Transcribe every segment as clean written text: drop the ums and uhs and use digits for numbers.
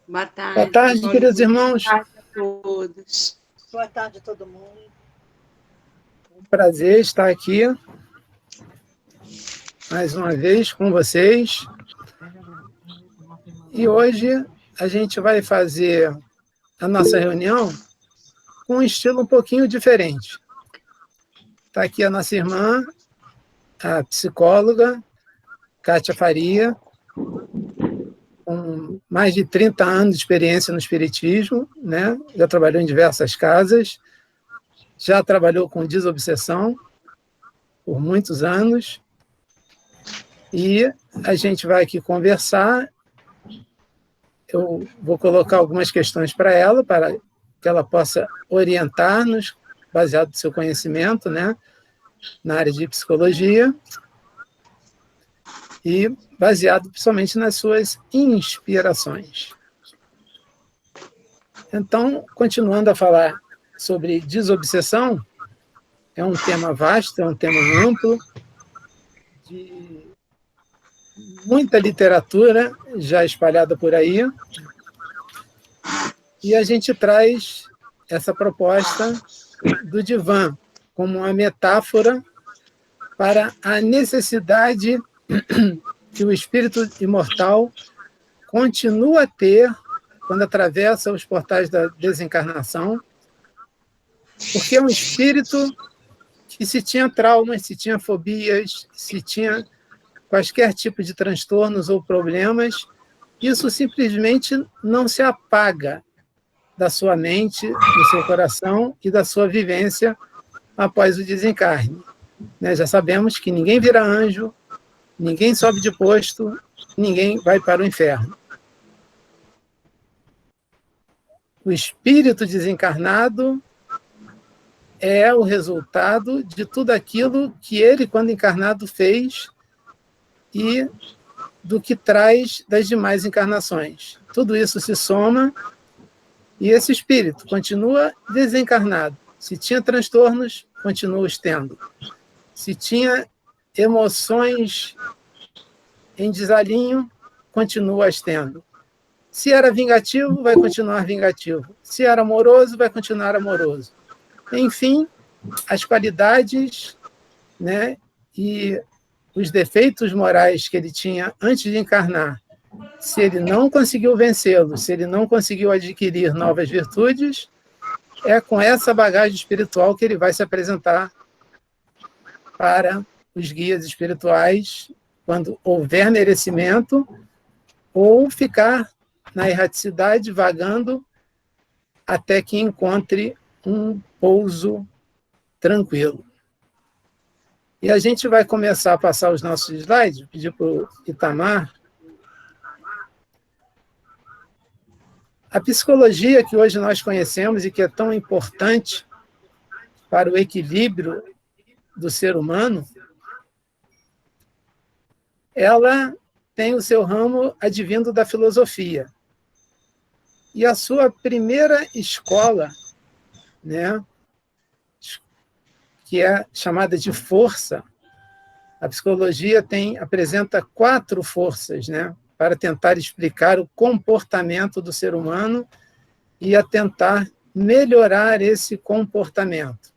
Boa Boa tarde, tarde, Paulo. queridos irmãos. Boa tarde a todos. Boa tarde a todo mundo. Prazer estar aqui mais uma vez com vocês. E hoje a gente vai fazer a nossa reunião com um estilo um pouquinho diferente. Está aqui a nossa irmã, a psicóloga Kátia Faria, com mais de 30 anos de experiência no espiritismo, né? Já trabalhou em diversas casas, já trabalhou com desobsessão por muitos anos, e a gente vai aqui conversar. Eu vou colocar algumas questões para que ela possa orientar-nos, baseado no seu conhecimento, né, na área de psicologia, e baseado principalmente nas suas inspirações. Então, continuando a falar sobre desobsessão, é um tema vasto, é um tema amplo, de muita literatura já espalhada por aí, e a gente traz essa proposta do divã como uma metáfora para a necessidade que o espírito imortal continua a ter quando atravessa os portais da desencarnação, porque é um espírito que, se tinha traumas, se tinha fobias, se tinha quaisquer tipo de transtornos ou problemas, isso simplesmente não se apaga da sua mente, do seu coração e da sua vivência após o desencarne. Já sabemos que ninguém vira anjo, ninguém sobe de posto, ninguém vai para o inferno. O espírito desencarnado é o resultado de tudo aquilo que ele, quando encarnado, fez e do que traz das demais encarnações. Tudo isso se soma e esse espírito continua desencarnado. Se tinha transtornos, continua os tendo. Se tinha emoções em desalinho, continua as tendo. Se era vingativo, vai continuar vingativo. Se era amoroso, vai continuar amoroso. Enfim, as qualidades, né, e os defeitos morais que ele tinha antes de encarnar, se ele não conseguiu vencê-los, se ele não conseguiu adquirir novas virtudes, é com essa bagagem espiritual que ele vai se apresentar para os guias espirituais quando houver merecimento, ou ficar na erraticidade, vagando, até que encontre um pouso tranquilo. E a gente vai começar a passar os nossos slides, pedir para o Itamar. A psicologia que hoje nós conhecemos e que é tão importante para o equilíbrio do ser humano, ela tem o seu ramo advindo da filosofia. E a sua primeira escola, né, que é chamada de força, a psicologia apresenta 4 forças, né, para tentar explicar o comportamento do ser humano e a tentar melhorar esse comportamento.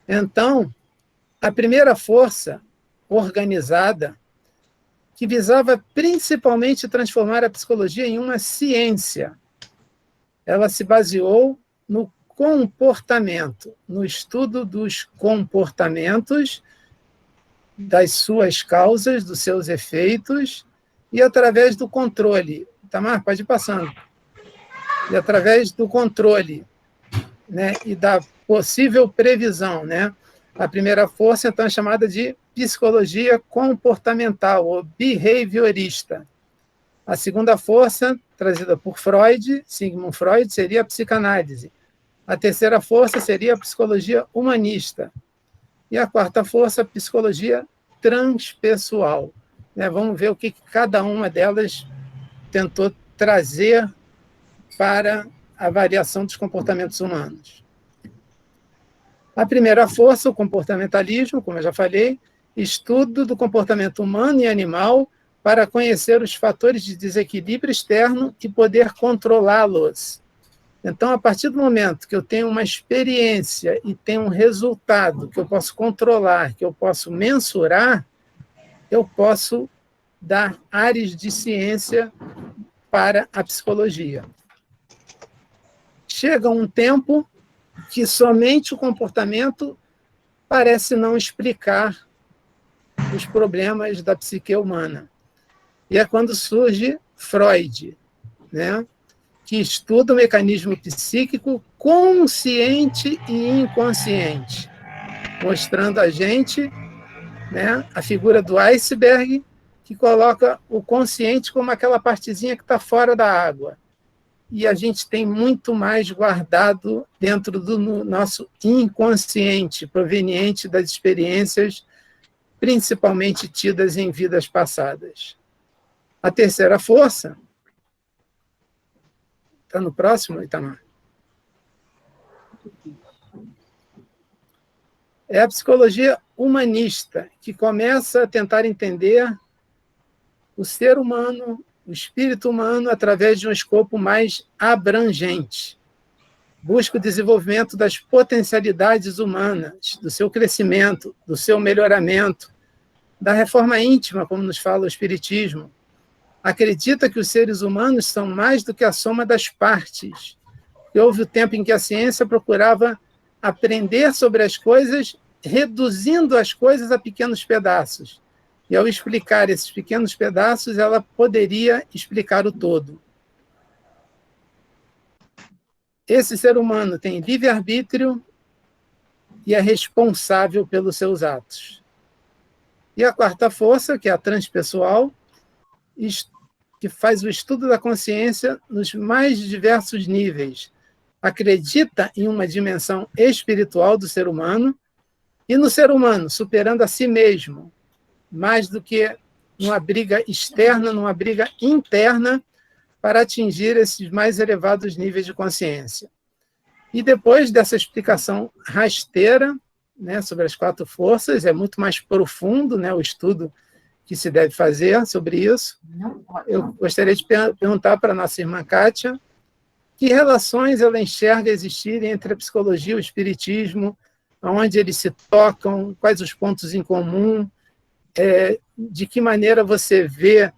Então, a primeira força organizada, que visava principalmente transformar a psicologia em uma ciência, ela se baseou no comportamento, no estudo dos comportamentos, das suas causas, dos seus efeitos, e através do controle. Tamar, pode ir passando. E através do controle, né, e da possível previsão, né? A primeira força, então, é chamada de psicologia comportamental, ou behaviorista. A segunda força, trazida por Freud, Sigmund Freud, seria a psicanálise. A terceira força seria a psicologia humanista. E a quarta força, a psicologia transpessoal. Vamos ver o que cada uma delas tentou trazer para a variação dos comportamentos humanos. A primeira força, o comportamentalismo, como eu já falei, estudo do comportamento humano e animal para conhecer os fatores de desequilíbrio externo e poder controlá-los. Então, a partir do momento que eu tenho uma experiência e tenho um resultado que eu posso controlar, que eu posso mensurar, eu posso dar áreas de ciência para a psicologia. Chega um tempo que somente o comportamento parece não explicar os problemas da psique humana. E é quando surge Freud, né, que estuda o mecanismo psíquico consciente e inconsciente, mostrando a gente, né, a figura do iceberg, que coloca o consciente como aquela partezinha que está fora da água. E a gente tem muito mais guardado dentro do nosso inconsciente, proveniente das experiências, principalmente tidas em vidas passadas. A terceira força, está no próximo, Itamar? É a psicologia humanista, que começa a tentar entender o ser humano, o espírito humano, através de um escopo mais abrangente. Busca o desenvolvimento das potencialidades humanas, do seu crescimento, do seu melhoramento, da reforma íntima, como nos fala o Espiritismo. Acredita que os seres humanos são mais do que a soma das partes. E houve o tempo em que a ciência procurava aprender sobre as coisas, reduzindo as coisas a pequenos pedaços. E ao explicar esses pequenos pedaços, ela poderia explicar o todo. Esse ser humano tem livre-arbítrio e é responsável pelos seus atos. E a quarta força, que é a transpessoal, que faz o estudo da consciência nos mais diversos níveis. Acredita em uma dimensão espiritual do ser humano e no ser humano, superando a si mesmo, mais do que numa briga externa, numa briga interna, para atingir esses mais elevados níveis de consciência. E depois dessa explicação rasteira, né, sobre as quatro forças, é muito mais profundo, né, o estudo que se deve fazer sobre isso. Eu gostaria de perguntar para a nossa irmã Kátia que relações ela enxerga existirem entre a psicologia e o espiritismo, onde eles se tocam, quais os pontos em comum, de que maneira você vê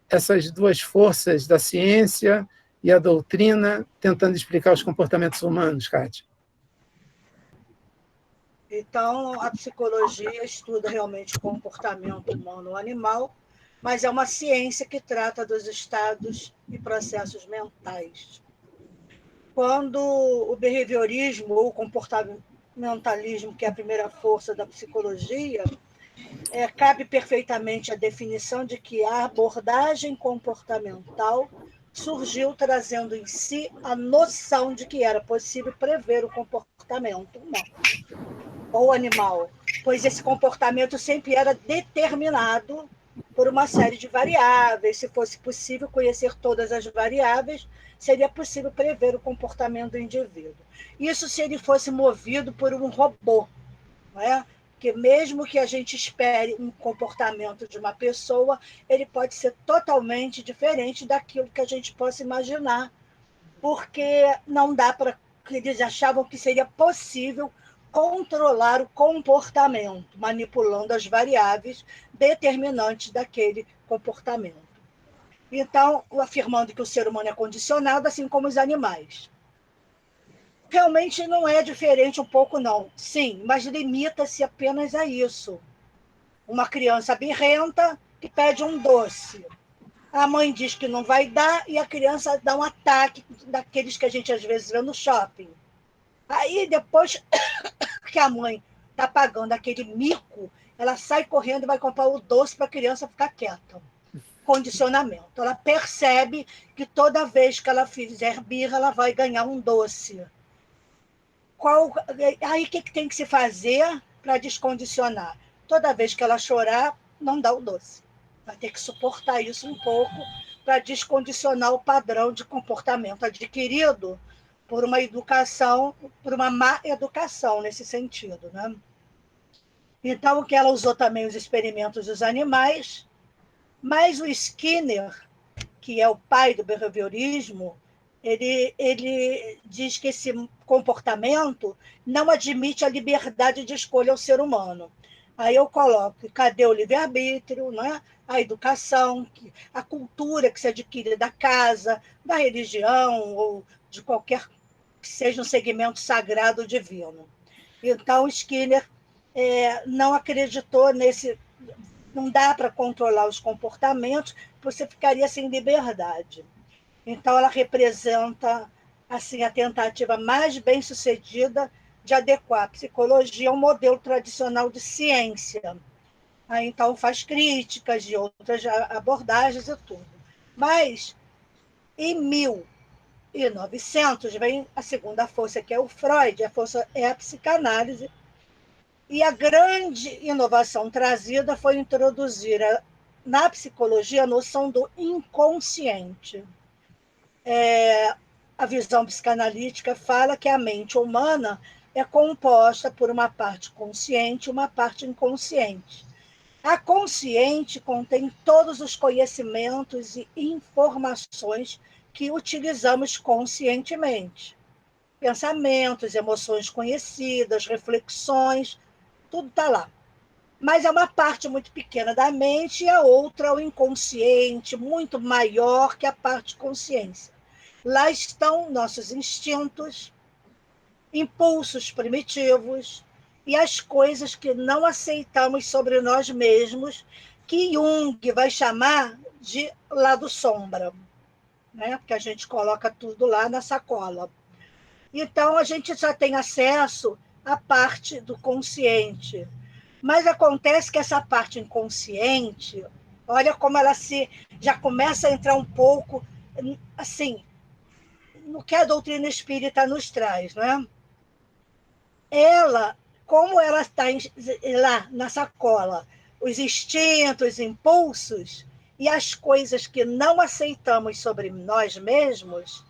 essas duas forças da ciência e a doutrina tentando explicar os comportamentos humanos, Kátia? Então, a psicologia estuda realmente o comportamento humano-animal, mas é uma ciência que trata dos estados e processos mentais. Quando o behaviorismo ou o comportamentalismo, que é a primeira força da psicologia, cabe perfeitamente a definição de que a abordagem comportamental surgiu trazendo em si a noção de que era possível prever o comportamento humano ou animal, pois esse comportamento sempre era determinado por uma série de variáveis. Se fosse possível conhecer todas as variáveis, seria possível prever o comportamento do indivíduo. Isso se ele fosse movido por um robô, não é? Que mesmo que a gente espere um comportamento de uma pessoa, ele pode ser totalmente diferente daquilo que a gente possa imaginar, porque não dá para... Eles achavam que seria possível controlar o comportamento, manipulando as variáveis determinantes daquele comportamento. Então, afirmando que o ser humano é condicionado, assim como os animais. Realmente não é diferente um pouco, não. Sim, mas limita-se apenas a isso. Uma criança birrenta que pede um doce. A mãe diz que não vai dar e a criança dá um ataque daqueles que a gente às vezes vê no shopping. Aí, depois que a mãe está pagando aquele mico, ela sai correndo e vai comprar o doce para a criança ficar quieta. Condicionamento. Ela percebe que toda vez que ela fizer birra, ela vai ganhar um doce. Aí o que tem que se fazer para descondicionar? Toda vez que ela chorar, não dá o doce. Vai ter que suportar isso um pouco para descondicionar o padrão de comportamento adquirido por uma educação, por uma má educação nesse sentido, né? Então, o que ela usou também os experimentos dos animais Mas o Skinner, que é o pai do behaviorismo, ele diz que esse comportamento não admite a liberdade de escolha ao ser humano. Aí eu coloco, cadê o livre-arbítrio, né? A educação, a cultura que se adquire da casa, da religião, ou de qualquer que seja um segmento sagrado ou divino. Então, Skinner não acreditou nesse. Não dá para controlar os comportamentos, você ficaria sem liberdade. Então, ela representa assim a tentativa mais bem-sucedida de adequar a psicologia ao modelo tradicional de ciência. Aí, então, faz críticas de outras abordagens e tudo. Mas, em 1900, vem a segunda força, que é o Freud, a força é a psicanálise, e a grande inovação trazida foi introduzir na psicologia a noção do inconsciente. A visão psicanalítica fala que a mente humana é composta por uma parte consciente e uma parte inconsciente. A consciente contém todos os conhecimentos e informações que utilizamos conscientemente. Pensamentos, emoções conhecidas, reflexões, tudo está lá. Mas é uma parte muito pequena da mente e a outra, o inconsciente, muito maior que a parte consciência. Lá estão nossos instintos, impulsos primitivos e as coisas que não aceitamos sobre nós mesmos, que Jung vai chamar de lado sombra, né? Porque a gente coloca tudo lá na sacola. Então, a gente já tem acesso à parte do consciente. Mas acontece que essa parte inconsciente, olha como ela já começa a entrar um pouco assim, no que a doutrina espírita nos traz, né? Ela, como ela está lá na sacola, os instintos, os impulsos e as coisas que não aceitamos sobre nós mesmos,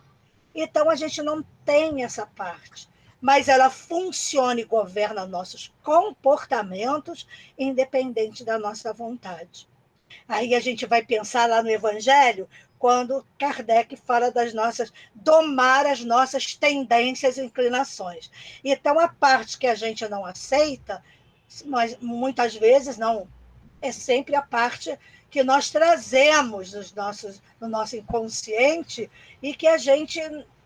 então a gente não tem essa parte. Mas ela funciona e governa nossos comportamentos, independente da nossa vontade. Aí a gente vai pensar lá no Evangelho, quando Kardec fala das nossas, domar as nossas tendências e inclinações. Então, a parte que a gente não aceita, mas muitas vezes não, é sempre a parte que nós trazemos no nosso inconsciente e que a gente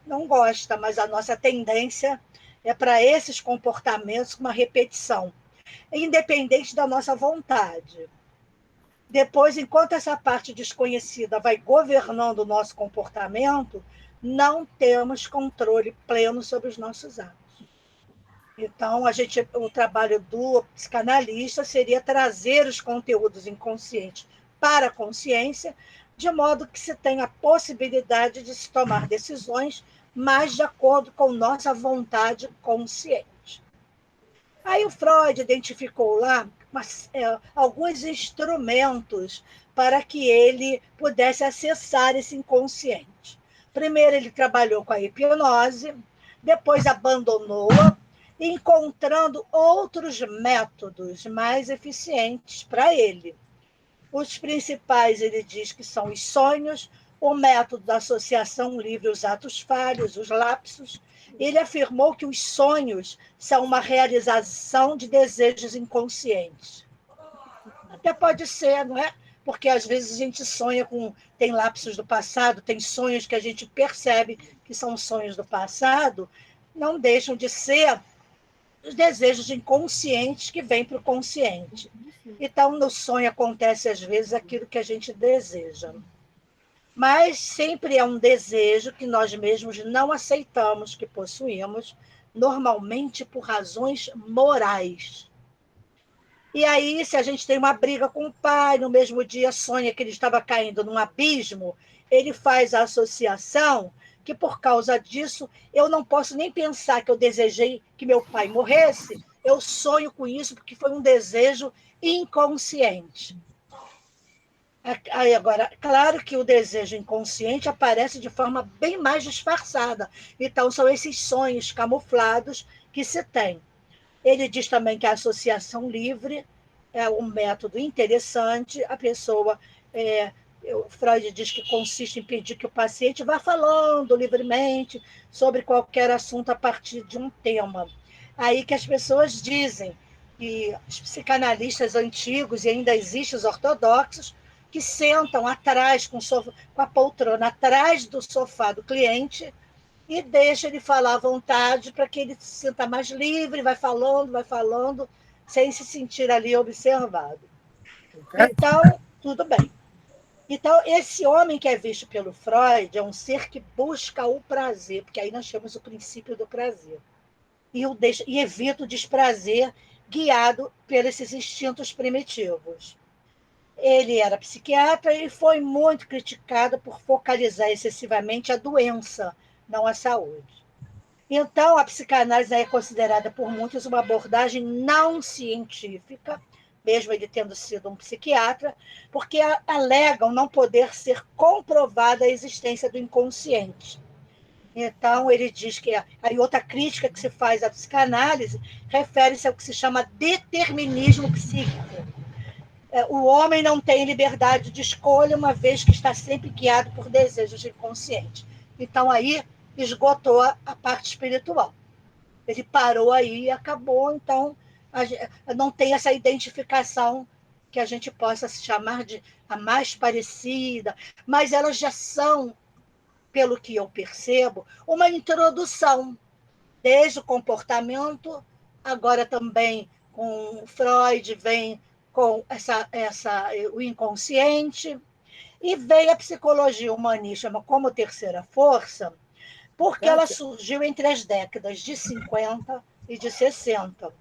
não gosta, mas a nossa tendência é para esses comportamentos, uma repetição, independente da nossa vontade. Depois, enquanto essa parte desconhecida vai governando o nosso comportamento, não temos controle pleno sobre os nossos atos. Então, o trabalho do psicanalista seria trazer os conteúdos inconscientes para a consciência, de modo que se tenha a possibilidade de se tomar decisões mais de acordo com nossa vontade consciente. Aí o Freud identificou lá alguns instrumentos para que ele pudesse acessar esse inconsciente. Primeiro, ele trabalhou com a hipnose, depois abandonou-a, encontrando outros métodos mais eficientes para ele. Os principais, ele diz que são os sonhos, o método da associação livre, os atos falhos, os lapsos. Ele afirmou que os sonhos são uma realização de desejos inconscientes. Até pode ser, não é? Porque às vezes a gente sonha com. Tem lapsos do passado, tem sonhos que a gente percebe que são sonhos do passado, não deixam de ser os desejos inconscientes que vêm para o consciente. Então, no sonho acontece, às vezes, aquilo que a gente deseja. Mas sempre é um desejo que nós mesmos não aceitamos que possuímos, normalmente por razões morais. E aí, se a gente tem uma briga com o pai, no mesmo dia sonha que ele estava caindo num abismo, ele faz a associação que, por causa disso, eu não posso nem pensar que eu desejei que meu pai morresse, eu sonho com isso porque foi um desejo inconsciente. Aí, agora, claro que o desejo inconsciente aparece de forma bem mais disfarçada. Então, são esses sonhos camuflados que se tem. Ele diz também que a associação livre é um método interessante, a pessoa... o Freud diz que consiste em pedir que o paciente vá falando livremente sobre qualquer assunto a partir de um tema. Aí que as pessoas dizem que os psicanalistas antigos, e ainda existem os ortodoxos, que sentam atrás, com a poltrona atrás do sofá do cliente e deixa ele falar à vontade para que ele se sinta mais livre, vai falando, sem se sentir ali observado. Então, tudo bem. Então, esse homem que é visto pelo Freud é um ser que busca o prazer, porque aí nós temos o princípio do prazer. E evita o desprazer guiado por esses instintos primitivos. Ele era psiquiatra e foi muito criticado por focalizar excessivamente a doença, não a saúde. Então, a psicanálise é considerada por muitos uma abordagem não científica, mesmo ele tendo sido um psiquiatra, porque alegam não poder ser comprovada a existência do inconsciente. Então, ele diz que aí outra crítica que se faz à psicanálise refere-se ao que se chama determinismo psíquico. O homem não tem liberdade de escolha, uma vez que está sempre guiado por desejos de inconsciente. Então, aí esgotou a parte espiritual. Ele parou aí e acabou, então não tem essa identificação que a gente possa se chamar de a mais parecida, mas elas já são, pelo que eu percebo, uma introdução, desde o comportamento, agora também com Freud, vem com o inconsciente, e veio a psicologia humanista como terceira força, porque ela surgiu entre as décadas de 50 e de 60.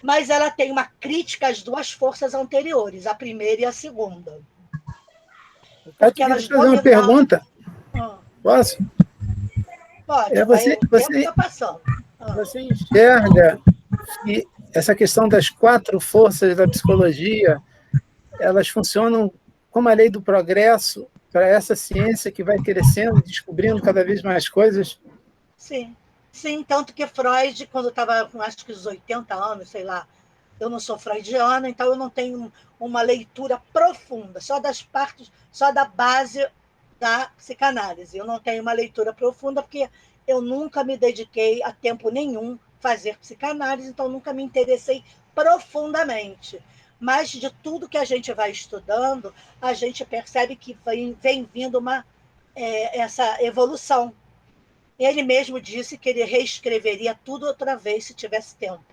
Mas ela tem uma crítica às duas forças anteriores, a primeira e a segunda. Porque eu queria fazer uma pergunta. Posso? Pode, o tempo está passando. Você enxerga que essa questão das quatro forças da psicologia, elas funcionam como a lei do progresso para essa ciência que vai crescendo, descobrindo cada vez mais coisas? Sim, sim, tanto que Freud, quando estava com acho que os 80 anos, sei lá, eu não sou freudiana, então eu não tenho uma leitura profunda, só das partes, só da base da psicanálise. Eu não tenho uma leitura profunda porque eu nunca me dediquei a tempo nenhum a fazer psicanálise, então nunca me interessei profundamente. Mas de tudo que a gente vai estudando, a gente percebe que vem vindo essa evolução. Ele mesmo disse que ele reescreveria tudo outra vez se tivesse tempo.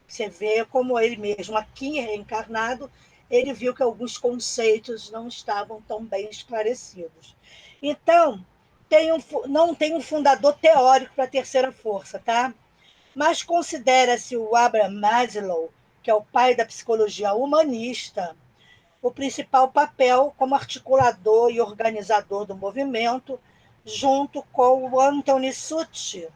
Você vê como ele mesmo, aqui reencarnado, ele viu que alguns conceitos não estavam tão bem esclarecidos. Então, não tem um fundador teórico para a terceira força, tá? Mas considera-se o Abraham Maslow, que é o pai da psicologia humanista, o principal papel como articulador e organizador do movimento, junto com o Anthony Sutti,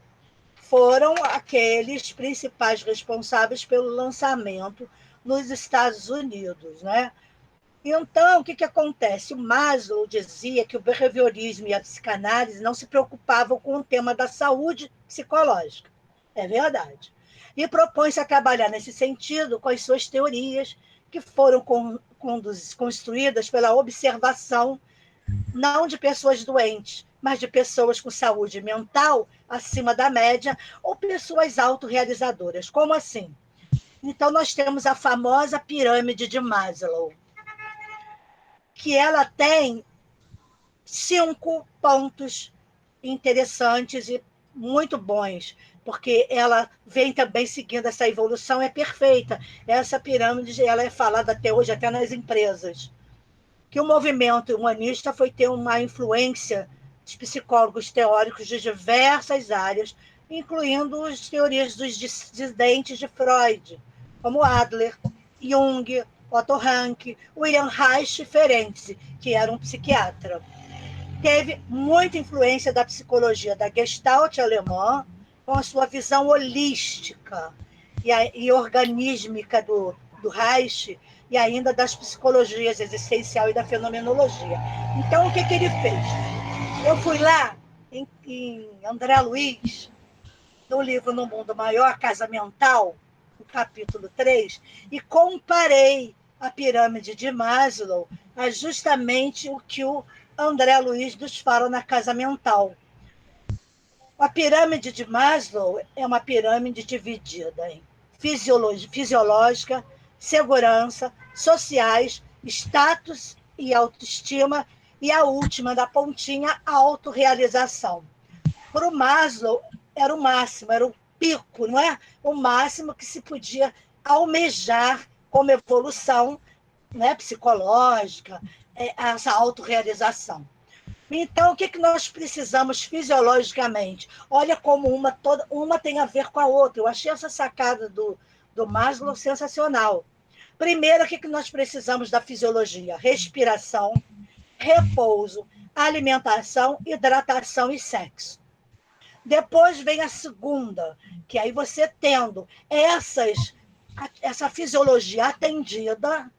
foram aqueles principais responsáveis pelo lançamento nos Estados Unidos, né? Então, o que acontece? O Maslow dizia que o behaviorismo e a psicanálise não se preocupavam com o tema da saúde psicológica. É verdade. E propõe-se a trabalhar nesse sentido com as suas teorias, que foram construídas pela observação não de pessoas doentes, mas de pessoas com saúde mental acima da média ou pessoas autorrealizadoras. Como assim? Então, nós temos a famosa pirâmide de Maslow, que ela tem 5 pontos interessantes e muito bons, porque ela vem também seguindo essa evolução, é perfeita. Essa pirâmide ela é falada até hoje, até nas empresas, que o movimento humanista foi ter uma influência de psicólogos teóricos de diversas áreas, incluindo as teorias dos dissidentes de Freud, como Adler, Jung, Otto Rank, William Reich e Ferenczi, que era um psiquiatra. Teve muita influência da psicologia da Gestalt alemã, com a sua visão holística e organísmica do Reich, e ainda das psicologias existencial e da fenomenologia. Então, o que ele fez? Eu fui lá em André Luiz, no livro No Mundo Maior, Casa Mental, o capítulo 3, e comparei a pirâmide de Maslow a justamente o que o André Luiz nos fala na Casa Mental. A pirâmide de Maslow é uma pirâmide dividida em fisiológica, segurança, sociais, status e autoestima, e a última, da pontinha, a autorrealização. Para o Maslow, era o máximo, era o pico, não é? O máximo que se podia almejar como evolução, né, psicológica, essa autorrealização. Então, o que nós precisamos fisiologicamente? Olha como uma tem a ver com a outra. Eu achei essa sacada do Maslow sensacional. Primeiro, o que nós precisamos da fisiologia? Respiração, repouso, alimentação, hidratação e sexo. Depois vem a segunda, que aí você tendo essa fisiologia atendida,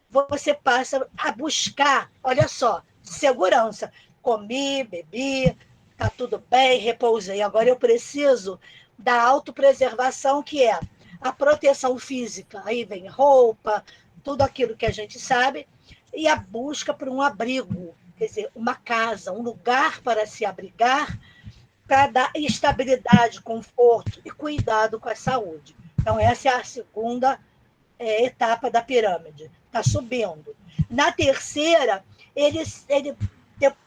você passa a buscar, olha só, segurança. Comi, bebi, está tudo bem, repousei. Agora eu preciso da autopreservação, que é a proteção física. Aí vem roupa, tudo aquilo que a gente sabe, e a busca por um abrigo, quer dizer, uma casa, um lugar para se abrigar, para dar estabilidade, conforto e cuidado com a saúde. Então, essa é a segunda etapa da pirâmide. Está subindo. Na terceira, ele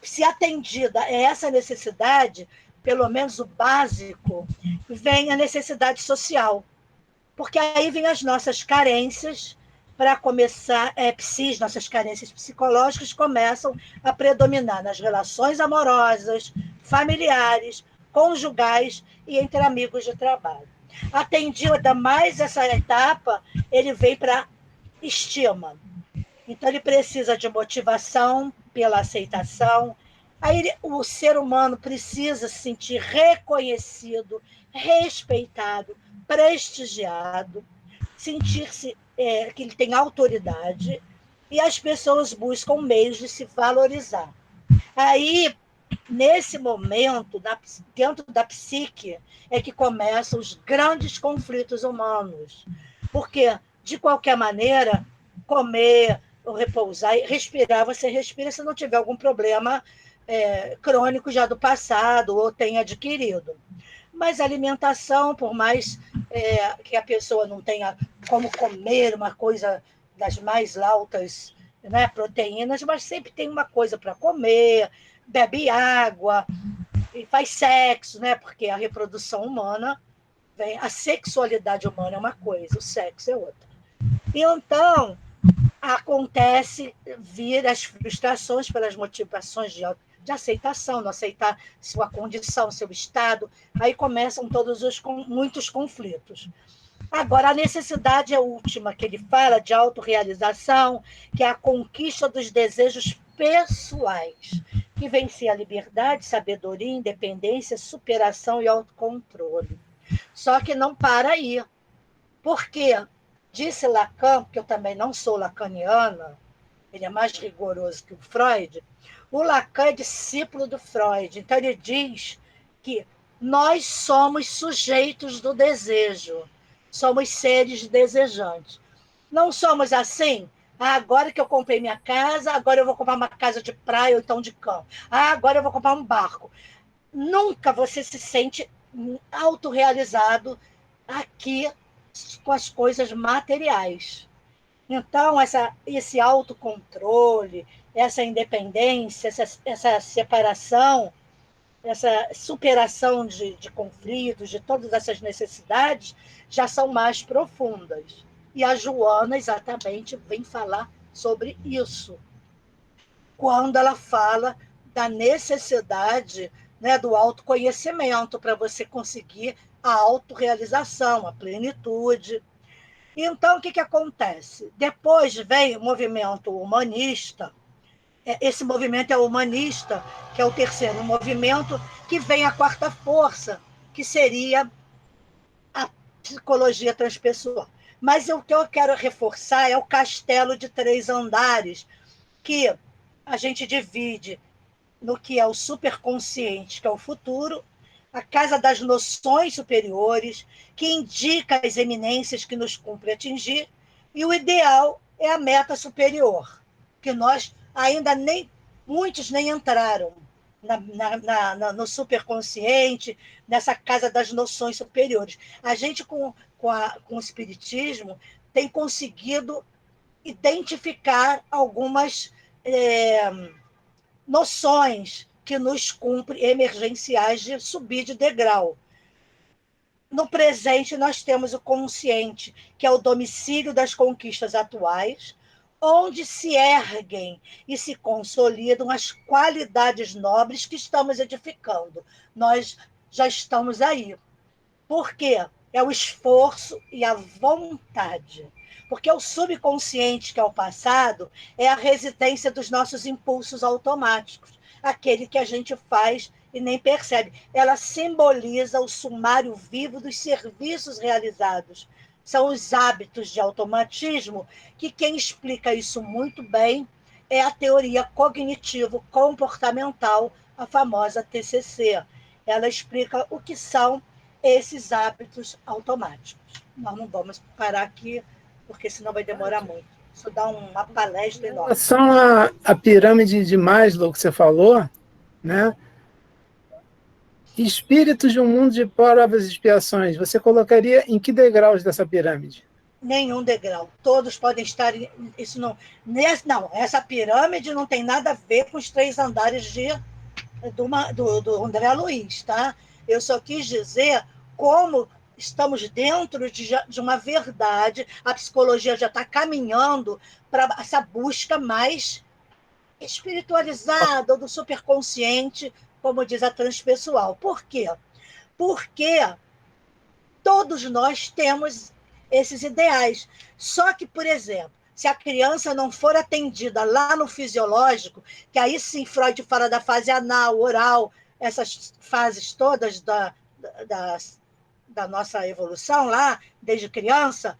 se atendida a essa necessidade, pelo menos o básico, vem a necessidade social. Porque aí vem as nossas carências, para começar, nossas carências psicológicas começam a predominar nas relações amorosas, familiares, conjugais e entre amigos de trabalho. Atendida mais essa etapa, ele vem para estima. Então, ele precisa de motivação pela aceitação. Aí, o ser humano precisa se sentir reconhecido, respeitado, prestigiado, sentir-se que ele tem autoridade, e as pessoas buscam meios de se valorizar. Aí, nesse momento, dentro da psique, é que começam os grandes conflitos humanos. Porque, de qualquer maneira, comer, repousar, respirar, você respira se não tiver algum problema crônico já do passado ou tenha adquirido. Mas a alimentação, por mais que a pessoa não tenha como comer uma coisa das mais altas, né, proteínas, mas sempre tem uma coisa para comer, bebe água, e faz sexo, né, porque a reprodução humana, a sexualidade humana é uma coisa, o sexo é outra. E então, acontece vir as frustrações pelas motivações de aceitação, não aceitar sua condição, seu estado, aí começam muitos conflitos. Agora, a necessidade é a última, que ele fala de autorrealização, que é a conquista dos desejos pessoais, que vem ser a liberdade, sabedoria, independência, superação e autocontrole. Só que não para aí. Por quê? Disse Lacan, que eu também não sou lacaniana, ele é mais rigoroso que o Freud. O Lacan é discípulo do Freud, então ele diz que nós somos sujeitos do desejo, somos seres desejantes. Não somos assim? Agora que eu comprei minha casa, agora eu vou comprar uma casa de praia ou então de campo. Agora eu vou comprar um barco. Nunca você se sente autorrealizado aqui com as coisas materiais. Então, esse autocontrole, essa independência, essa separação, essa superação de conflitos, de todas essas necessidades, já são mais profundas. E a Joana, exatamente, vem falar sobre isso, quando ela fala da necessidade, né, do autoconhecimento para você conseguir a autorrealização, a plenitude. Então, o que acontece? Depois vem o movimento humanista. Esse movimento é humanista, que é o terceiro movimento, que vem a quarta força, que seria a psicologia transpessoal. Mas o que eu quero reforçar é o castelo de 3 andares, que a gente divide no que é o superconsciente, que é o futuro, a casa das noções superiores, que indica as eminências que nos cumpre atingir, e o ideal é a meta superior, que nós ainda muitos nem entraram no superconsciente, nessa casa das noções superiores. A gente, com o Espiritismo, tem conseguido identificar algumas noções que nos cumpre emergenciais de subir de degrau. No presente, nós temos o consciente, que é o domicílio das conquistas atuais, onde se erguem e se consolidam as qualidades nobres que estamos edificando. Nós já estamos aí. Por quê? É o esforço e a vontade. Porque o subconsciente, que é o passado, é a residência dos nossos impulsos automáticos, aquele que a gente faz e nem percebe. Ela simboliza o sumário vivo dos serviços realizados. São os hábitos de automatismo, que quem explica isso muito bem é a teoria cognitivo-comportamental, a famosa TCC. Ela explica o que são esses hábitos automáticos. Nós não vamos parar aqui, porque senão vai demorar muito. Isso dá uma palestra Em enorme. relação à pirâmide de Maslow que você falou, né? Espíritos de um mundo de provas e expiações, você colocaria em que degraus dessa pirâmide? Nenhum degrau. Todos podem estar. Isso não. Essa pirâmide não tem nada a ver com os 3 andares do André Luiz, tá? Eu só quis dizer como estamos dentro de uma verdade, a psicologia já está caminhando para essa busca mais espiritualizada, do superconsciente, como diz a transpessoal. Por quê? Porque todos nós temos esses ideais. Só que, por exemplo, se a criança não for atendida lá no fisiológico, que aí sim Freud fala da fase anal, oral, essas fases todas da nossa evolução lá, desde criança,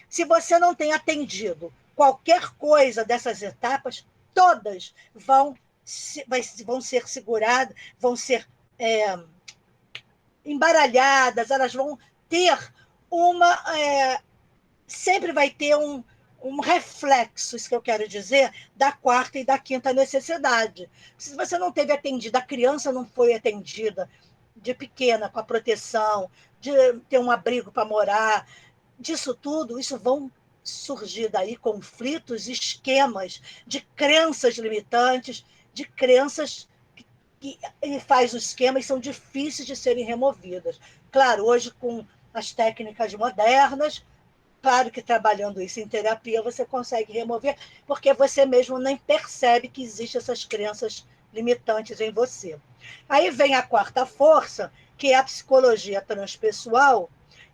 se você não tem atendido qualquer coisa dessas etapas, todas vão ser seguradas, vão ser embaralhadas, elas vão ter uma... sempre vai ter um reflexo, isso que eu quero dizer, da 4ª e da 5ª necessidade. Se você não teve atendida, a criança não foi atendida de pequena, com a proteção, de ter um abrigo para morar, disso tudo, isso vão surgir daí conflitos, esquemas de crenças limitantes, de crenças que faz o esquema e são difíceis de serem removidas. Claro, hoje com as técnicas modernas, claro que trabalhando isso em terapia você consegue remover, porque você mesmo nem percebe que existem essas crenças limitantes em você. Aí vem a 4ª força, que é a psicologia transpessoal,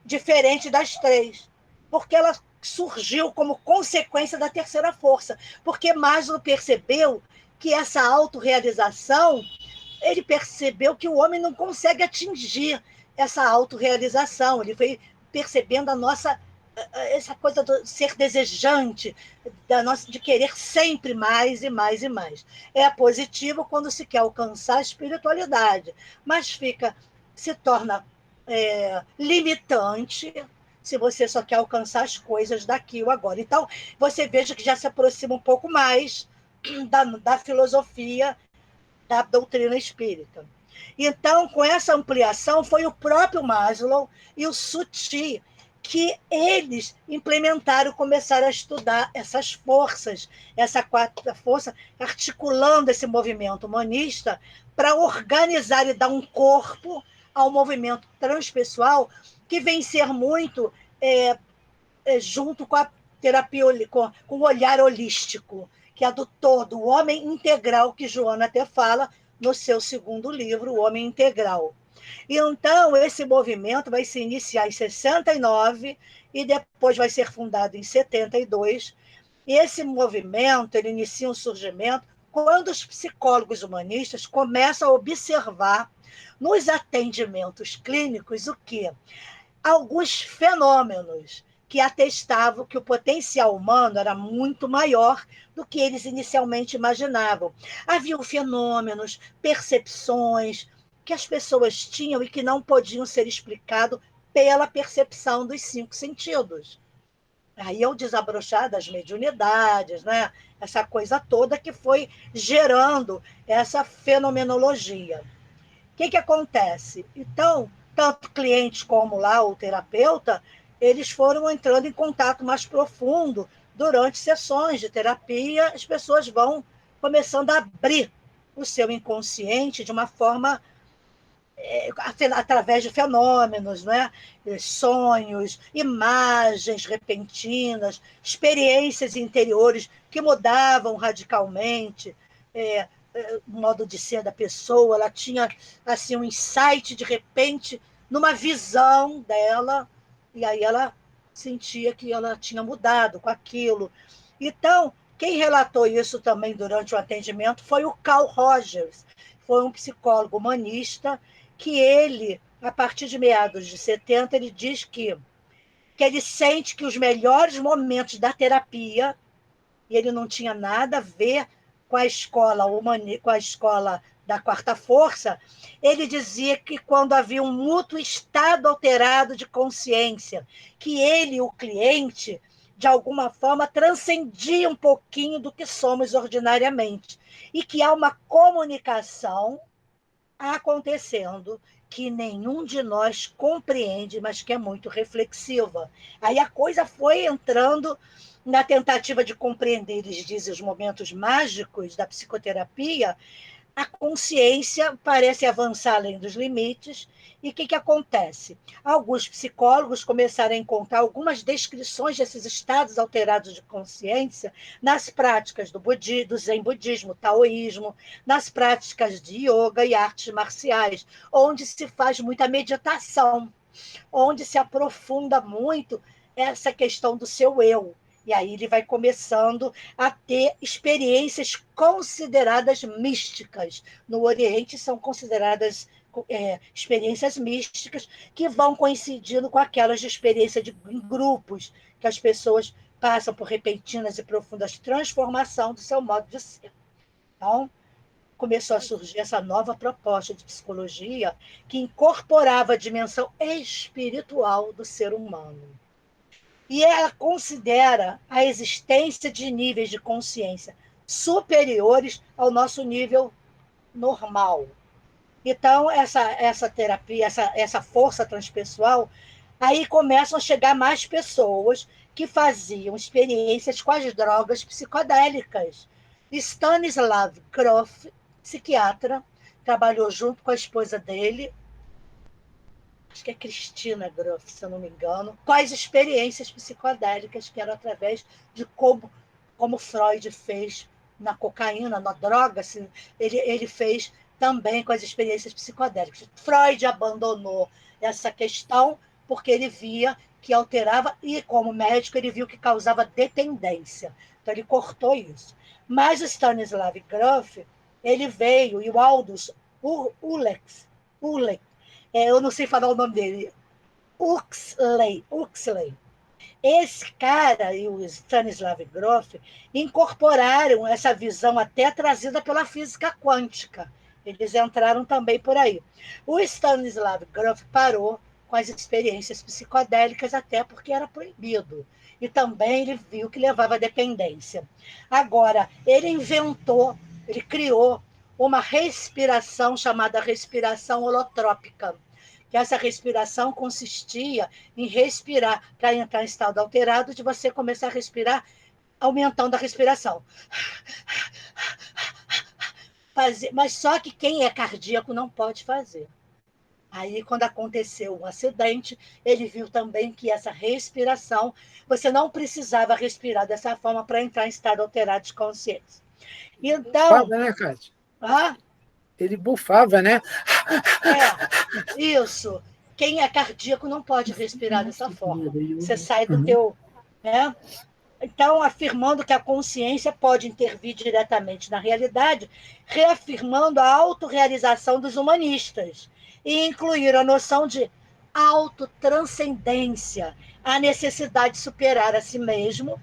diferente das 3, porque ela surgiu como consequência da 3ª força, porque Maslow percebeu que essa autorrealização, ele percebeu que o homem não consegue atingir essa autorrealização, ele foi percebendo essa coisa do ser desejante, de querer sempre mais e mais e mais. É positivo quando se quer alcançar a espiritualidade, mas se torna limitante se você só quer alcançar as coisas daqui ou agora. Então, você veja que já se aproxima um pouco mais da filosofia, da doutrina espírita. Então, com essa ampliação, foi o próprio Maslow e o Suti que eles implementaram, começaram a estudar essas forças, essa 4ª força, articulando esse movimento humanista para organizar e dar um corpo ao movimento transpessoal, que vem ser muito junto com a terapia, com o olhar holístico, que é do todo, o homem integral, que Joana até fala no seu 2º livro, O Homem Integral. Então, esse movimento vai se iniciar em 69 e depois vai ser fundado em 72. E esse movimento, ele inicia um surgimento quando os psicólogos humanistas começam a observar nos atendimentos clínicos o quê? Alguns fenômenos que atestavam que o potencial humano era muito maior do que eles inicialmente imaginavam. Havia fenômenos, percepções, que as pessoas tinham e que não podiam ser explicado pela percepção dos 5 sentidos. Aí é o desabrochar das mediunidades, né? Essa coisa toda que foi gerando essa fenomenologia. O que acontece? Então, tanto clientes como lá o terapeuta, eles foram entrando em contato mais profundo durante sessões de terapia, as pessoas vão começando a abrir o seu inconsciente de uma forma através de fenômenos, né? Sonhos, imagens repentinas, experiências interiores que mudavam radicalmente o modo de ser da pessoa. Ela tinha assim um insight de repente numa visão dela, e aí ela sentia que ela tinha mudado com aquilo. Então, quem relatou isso também durante o atendimento foi o Carl Rogers, foi um psicólogo humanista que ele, a partir de meados de 70, ele diz que ele sente que os melhores momentos da terapia, e ele não tinha nada a ver com a escola com a escola da quarta força, ele dizia que quando havia um mútuo estado alterado de consciência, que ele, o cliente, de alguma forma, transcendia um pouquinho do que somos ordinariamente, e que há uma comunicação acontecendo que nenhum de nós compreende, mas que é muito reflexiva. Aí a coisa foi entrando na tentativa de compreender, eles dizem, os momentos mágicos da psicoterapia. A consciência parece avançar além dos limites. E o que acontece? Alguns psicólogos começaram a encontrar algumas descrições desses estados alterados de consciência nas práticas do Zen budismo, taoísmo, nas práticas de yoga e artes marciais, onde se faz muita meditação, onde se aprofunda muito essa questão do seu eu. E aí ele vai começando a ter experiências consideradas místicas. No Oriente são consideradas experiências místicas que vão coincidindo com aquelas de experiência em grupos, que as pessoas passam por repentinas e profundas transformações do seu modo de ser. Então, começou a surgir essa nova proposta de psicologia que incorporava a dimensão espiritual do ser humano. E ela considera a existência de níveis de consciência superiores ao nosso nível normal. Então, essa terapia, essa força transpessoal, aí começam a chegar mais pessoas que faziam experiências com as drogas psicodélicas. Stanislav Grof, psiquiatra, trabalhou junto com a esposa dele, acho que é Cristina Grof, se eu não me engano, com as experiências psicodélicas, que eram através de como Freud fez na cocaína, na droga, assim, ele fez também com as experiências psicodélicas. Freud abandonou essa questão porque ele via que alterava, e como médico ele viu que causava dependência. Então ele cortou isso. Mas o Stanislav Grof, ele veio, e o Aldous Huxley, eu não sei falar o nome dele, Huxley. Esse cara e o Stanislav Grof incorporaram essa visão até trazida pela física quântica. Eles entraram também por aí. O Stanislav Grof parou com as experiências psicodélicas, até porque era proibido. E também ele viu que levava à dependência. Agora, ele criou uma respiração chamada respiração holotrópica, que essa respiração consistia em respirar, para entrar em estado alterado, de você começar a respirar, aumentando a respiração. Mas só que quem é cardíaco não pode fazer. Aí, quando aconteceu um acidente, ele viu também que essa respiração, você não precisava respirar dessa forma para entrar em estado alterado de consciência. Então... Bufava, né, Cátia? Ah? Ele bufava, né? Isso. Quem é cardíaco não pode respirar dessa forma. Você sai do teu... Né? Então, afirmando que a consciência pode intervir diretamente na realidade, reafirmando a autorrealização dos humanistas e incluir a noção de autotranscendência, a necessidade de superar a si mesmo,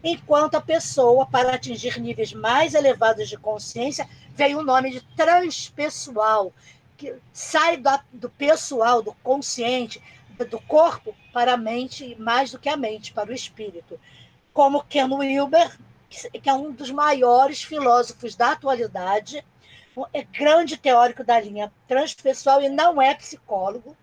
enquanto a pessoa, para atingir níveis mais elevados de consciência, veio o nome de transpessoal, que sai do pessoal, do consciente, do corpo para a mente, e mais do que a mente, para o espírito. Como Ken Wilber, que é um dos maiores filósofos da atualidade, é grande teórico da linha transpessoal e não é psicólogo.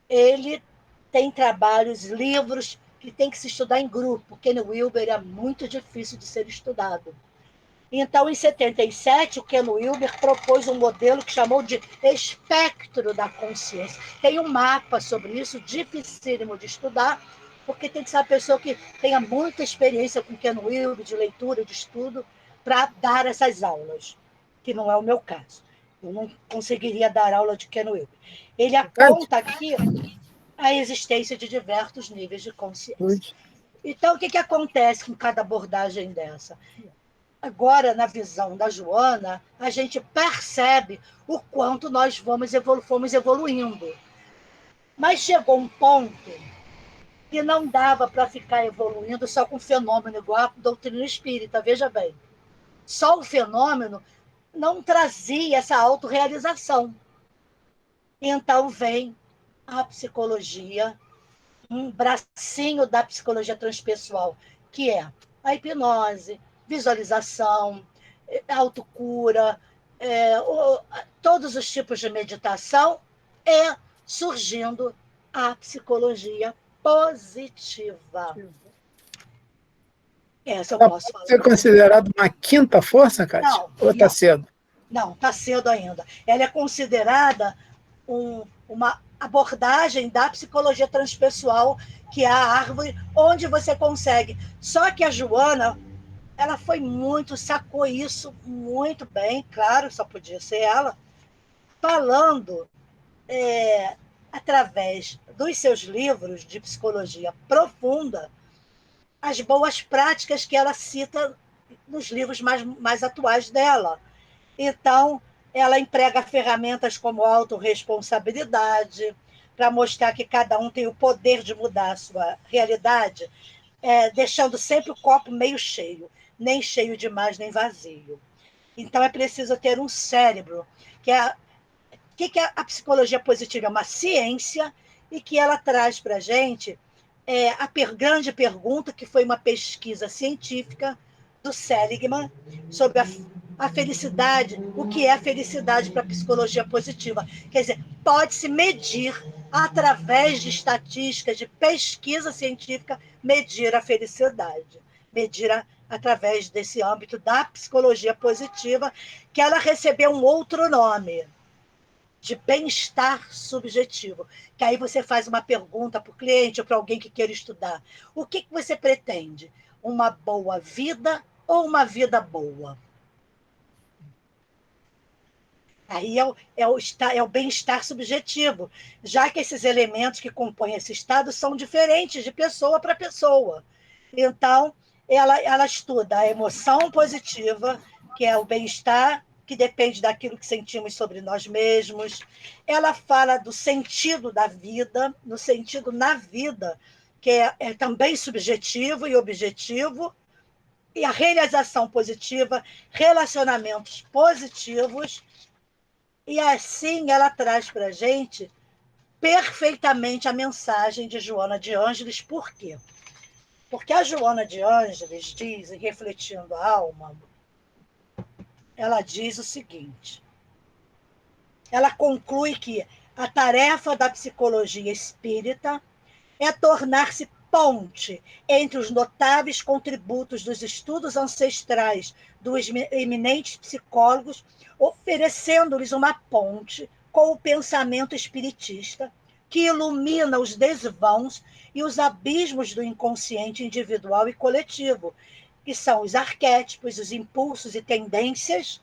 Ele tem trabalhos, livros que tem que se estudar em grupo. Ken Wilber é muito difícil de ser estudado. Então, em 77, o Ken Wilber propôs um modelo que chamou de espectro da consciência. Tem um mapa sobre isso, dificílimo de estudar, porque tem que ser uma pessoa que tenha muita experiência com Ken Wilber, de leitura, de estudo, para dar essas aulas, que não é o meu caso. Eu não conseguiria dar aula de Ken Wilber. Ele aponta aqui a existência de diversos níveis de consciência. Então, o que acontece com cada abordagem dessa? Agora, na visão da Joana, a gente percebe o quanto nós fomos evoluindo. Mas chegou um ponto que não dava para ficar evoluindo só com fenômeno, igual a doutrina espírita, veja bem. Só o fenômeno não trazia essa autorrealização. Então vem a psicologia, um bracinho da psicologia transpessoal, que é a hipnose, visualização, autocura, todos os tipos de meditação, surgindo a psicologia positiva. Essa eu posso falar. Pode ser considerado uma quinta força, Kátia? Não. Ou está cedo? Não, está cedo ainda. Ela é considerada uma abordagem da psicologia transpessoal, que é a árvore onde você consegue. Só que a Joana, ela sacou isso muito bem, claro, só podia ser ela, falando através dos seus livros de psicologia profunda, as boas práticas que ela cita nos livros mais atuais dela. Então, ela emprega ferramentas como autorresponsabilidade, para mostrar que cada um tem o poder de mudar a sua realidade, deixando sempre o copo meio cheio, nem cheio demais, nem vazio. Então, é preciso ter um cérebro, que a psicologia positiva é uma ciência e que ela traz para a gente a grande pergunta, que foi uma pesquisa científica do Seligman sobre a felicidade, o que é a felicidade para a psicologia positiva. Quer dizer, pode-se medir, através de estatísticas, de pesquisa científica, medir a felicidade. Medir através desse âmbito da psicologia positiva, que ela recebeu um outro nome, de bem-estar subjetivo. Que aí você faz uma pergunta para o cliente ou para alguém que queira estudar. O que você pretende? Uma boa vida ou uma vida boa? Aí é o bem-estar subjetivo, já que esses elementos que compõem esse estado são diferentes de pessoa para pessoa. Então, ela estuda a emoção positiva, que é o bem-estar, que depende daquilo que sentimos sobre nós mesmos. Ela fala do sentido da vida, no sentido na vida, que é também subjetivo e objetivo, e a realização positiva, relacionamentos positivos. E assim ela traz para a gente perfeitamente a mensagem de Joana de Ângeles. Por quê? Porque a Joana de Ângeles diz, em Refletindo a Alma, ela diz o seguinte: ela conclui que a tarefa da psicologia espírita é tornar-se ponte entre os notáveis contributos dos estudos ancestrais dos eminentes psicólogos, oferecendo-lhes uma ponte com o pensamento espiritista, que ilumina os desvãos e os abismos do inconsciente individual e coletivo, que são os arquétipos, os impulsos e tendências,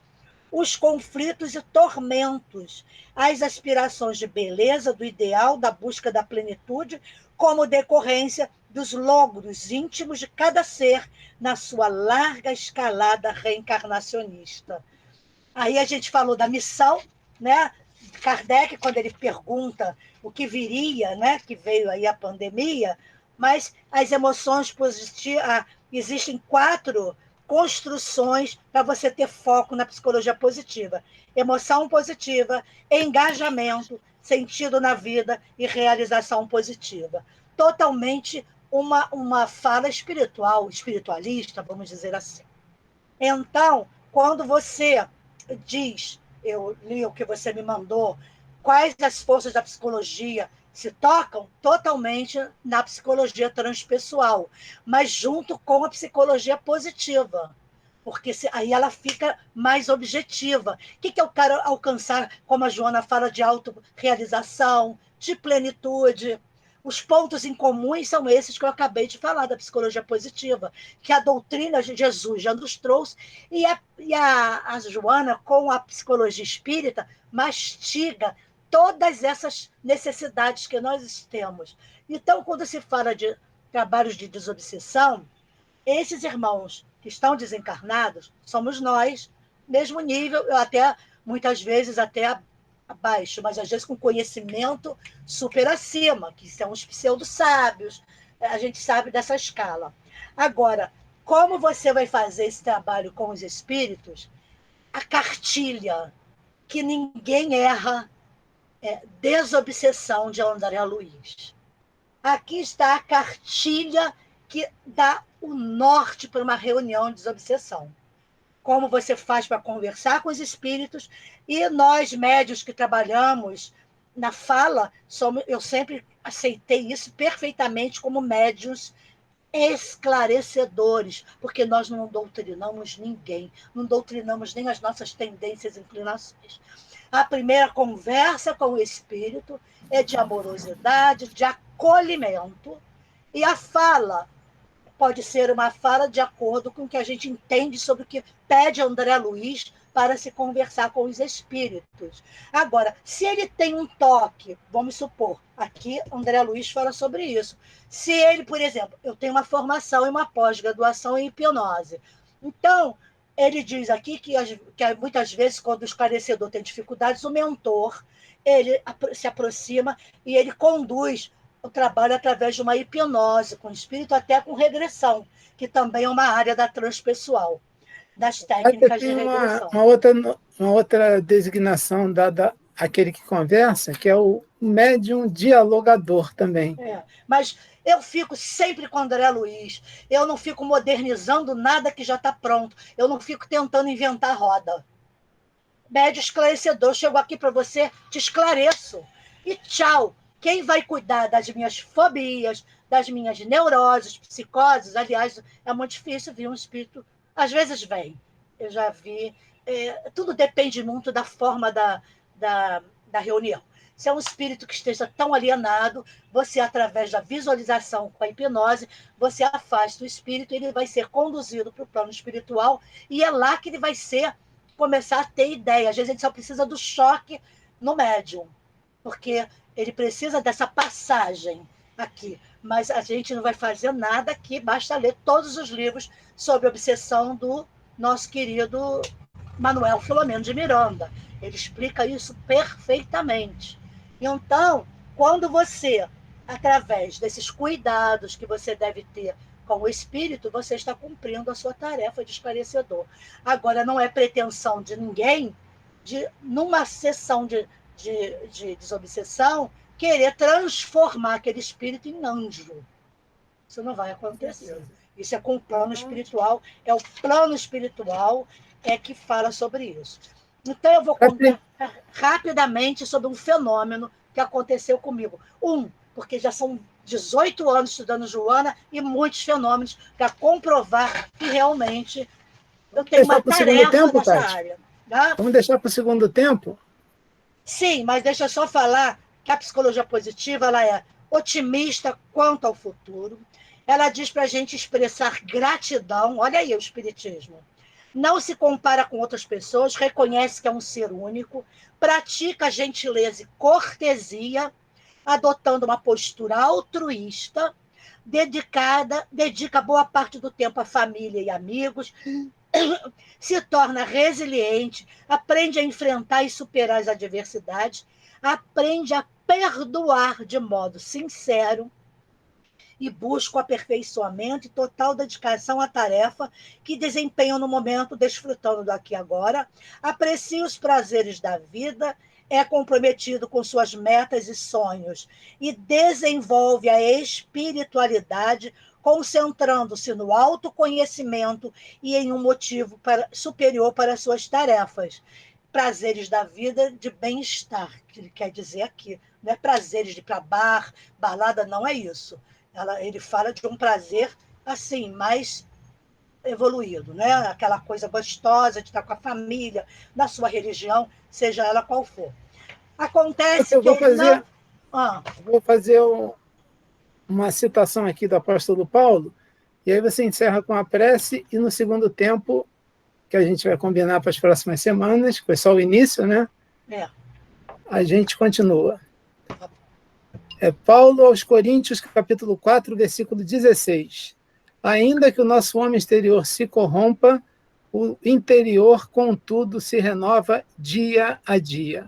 os conflitos e tormentos, as aspirações de beleza, do ideal, da busca da plenitude, como decorrência dos logros íntimos de cada ser na sua larga escalada reencarnacionista. Aí a gente falou da missão, né? Kardec, quando ele pergunta o que viria, né? Que veio aí a pandemia, mas as emoções positivas, existem 4 construções para você ter foco na psicologia positiva. Emoção positiva, engajamento, sentido na vida e realização positiva. Totalmente uma fala espiritual, espiritualista, vamos dizer assim. Então, quando você diz, eu li o que você me mandou, quais as forças da psicologia se tocam totalmente na psicologia transpessoal, mas junto com a psicologia positiva, porque aí ela fica mais objetiva. O que eu quero alcançar, como a Joana fala, de autorrealização, de plenitude? Os pontos em comuns são esses que eu acabei de falar da psicologia positiva, que a doutrina de Jesus já nos trouxe, a Joana, com a psicologia espírita, mastiga todas essas necessidades que nós temos. Então, quando se fala de trabalhos de desobsessão, esses irmãos que estão desencarnados somos nós, mesmo nível, até muitas vezes até abaixo, mas às vezes com conhecimento super acima, que são os pseudo-sábios. A gente sabe dessa escala. Agora, como você vai fazer esse trabalho com os espíritos? A cartilha, que ninguém erra, Desobsessão, de André Luiz. Aqui está a cartilha que dá o norte para uma reunião de desobsessão. Como você faz para conversar com os espíritos, e nós, médios que trabalhamos na fala, eu sempre aceitei isso perfeitamente como médios esclarecedores, porque nós não doutrinamos ninguém, não doutrinamos nem as nossas tendências e inclinações. A primeira conversa com o espírito é de amorosidade, de acolhimento, e a fala pode ser uma fala de acordo com o que a gente entende sobre o que pede André Luiz para se conversar com os espíritos. Agora, se ele tem um toque, vamos supor, aqui André Luiz fala sobre isso. Se ele, por exemplo, eu tenho uma formação e uma pós-graduação em hipnose. Então, ele diz aqui que muitas vezes, quando o esclarecedor tem dificuldades, o mentor ele se aproxima e ele conduz o trabalho através de uma hipnose com o espírito, até com regressão, que também é uma área da transpessoal, das técnicas de Tem regressão. uma outra designação dada àquele que conversa, que é o médium dialogador também. Mas eu fico sempre com o André Luiz, eu não fico modernizando nada que já está pronto, eu não fico tentando inventar roda. Médio esclarecedor, chego aqui para você, te esclareço. E tchau. Quem vai cuidar das minhas fobias, das minhas neuroses, psicoses? Aliás, é muito difícil vir um espírito. Às vezes vem, eu já vi. Tudo depende muito da forma da reunião. Se é um espírito que esteja tão alienado, você, através da visualização com a hipnose, você afasta o espírito, ele vai ser conduzido para o plano espiritual, e é lá que ele vai começar a ter ideia. Às vezes ele só precisa do choque no médium, porque ele precisa dessa passagem aqui. Mas a gente não vai fazer nada aqui, basta ler todos os livros sobre obsessão do nosso querido Manuel Filomeno de Miranda. Ele explica isso perfeitamente. Então, quando você, através desses cuidados que você deve ter com o espírito, você está cumprindo a sua tarefa de esclarecedor. Agora, não é pretensão de ninguém, numa sessão de desobsessão, querer transformar aquele espírito em anjo. Isso não vai acontecer. Isso é com o plano espiritual, é o plano espiritual que fala sobre isso. Então, eu vou contar rapidamente sobre um fenômeno que aconteceu comigo. Porque já são 18 anos estudando Joana e muitos fenômenos para comprovar que realmente eu tenho uma tarefa nessa área. Tá? Vamos deixar para o segundo tempo? Sim, mas deixa eu só falar que a psicologia positiva ela é otimista quanto ao futuro. Ela diz para a gente expressar gratidão. Olha aí o espiritismo. Não se compara com outras pessoas, reconhece que é um ser único, pratica gentileza e cortesia, adotando uma postura altruísta, dedica boa parte do tempo à família e amigos, se torna resiliente, aprende a enfrentar e superar as adversidades, aprende a perdoar de modo sincero e busca o aperfeiçoamento e total dedicação à tarefa que desempenham no momento, desfrutando do aqui e agora, aprecia os prazeres da vida, é comprometido com suas metas e sonhos e desenvolve a espiritualidade, concentrando-se no autoconhecimento e em um motivo superior para suas tarefas. Prazeres da vida de bem-estar, que ele quer dizer aqui. Não é prazeres de ir para bar, balada, não é isso. Ele fala de um prazer assim, mais evoluído, né? Aquela coisa gostosa de estar com a família, da sua religião, seja ela qual for. Acontece Eu que ele não... vou fazer uma citação aqui do apóstolo Paulo, e aí você encerra com a prece, e no segundo tempo, que a gente vai combinar para as próximas semanas, que foi só o início, né? A gente continua. Paulo aos Coríntios, capítulo 4, versículo 16. Ainda que o nosso homem exterior se corrompa, o interior, contudo, se renova dia a dia.